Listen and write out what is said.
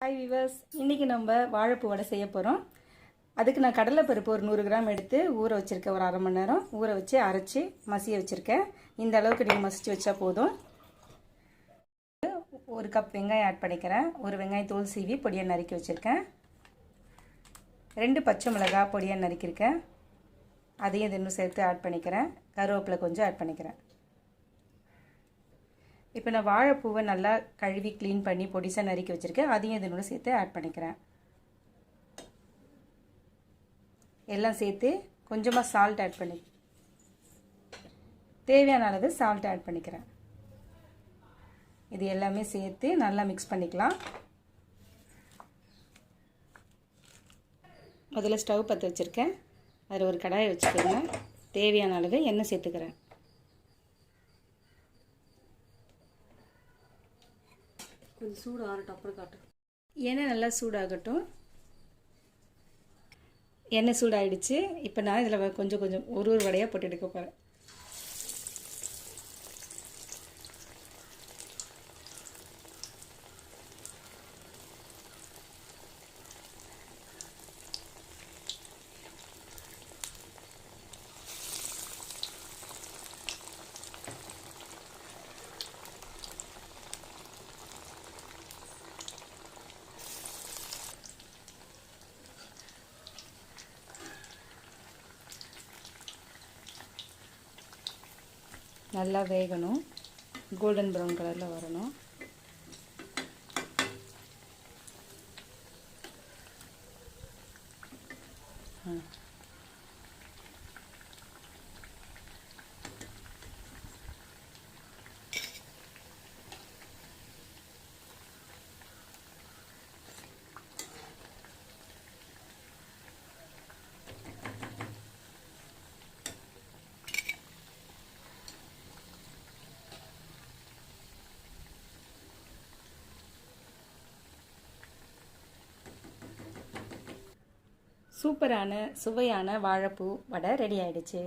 Hi viewers, இன்றைக்கி நம்ம வாழைப்பூ வடை செய்ய போகிறோம். அதுக்கு நான் கடலைப்பருப்பு ஒரு 100 கிராம் எடுத்து ஊற வச்சுருக்கேன். ஒரு அரை மணி நேரம் ஊற வச்சு அரைச்சி மசிய வச்சுருக்கேன். இந்த அளவுக்கு நீங்கள் மசிச்சு வச்சா போதும். ஒரு கப் வெங்காயம் ஆட் பண்ணிக்கிறேன். ஒரு வெங்காயம் தோல் சீவி பொடியாக நறுக்கி வச்சுருக்கேன். 2 பச்சை மிளகாய் பொடியாக நறுக்கியிருக்கேன். அதையும் இன்னும் சேர்த்து ஆட் பண்ணிக்கிறேன். கருவேப்பிலை கொஞ்சம் ஆட் பண்ணிக்கிறேன். இப்போ நான் வாழைப்பூவை நல்லா கழுவி க்ளீன் பண்ணி பொடிசாக நறுக்கி வச்சுருக்கேன். அதையும் இதனோட சேர்த்து ஆட் பண்ணிக்கிறேன். எல்லாம் சேர்த்து கொஞ்சமாக சால்ட் ஆட் பண்ணி தேவையான அளவு சால்ட் ஆட் பண்ணிக்கிறேன். இது எல்லாமே சேர்த்து நல்லா மிக்ஸ் பண்ணிக்கலாம். முதல்ல ஸ்டவ் பற்ற வச்சுருக்கேன். அதில் ஒரு கடாயை வச்சுக்கோங்க. தேவையான அளவு எண்ணெய் சேர்த்துக்கிறேன். கொஞ்சம் சூடு ஆறட்டும், அப்புறம் காட்டு. எண்ணெய் நல்லா சூடாகட்டும். எண்ணெய் சூடாகிடுச்சு. இப்போ நான் இதில் கொஞ்சம் ஒரு வடையாக போட்டு எடுக்க போகிறேன். நல்லா வேகணும். கோல்டன் ப்ரௌன் கலரில் வரணும். சூப்பரான சுவையான வாழைப்பூ வடை ரெடி ஆயிடுச்சு.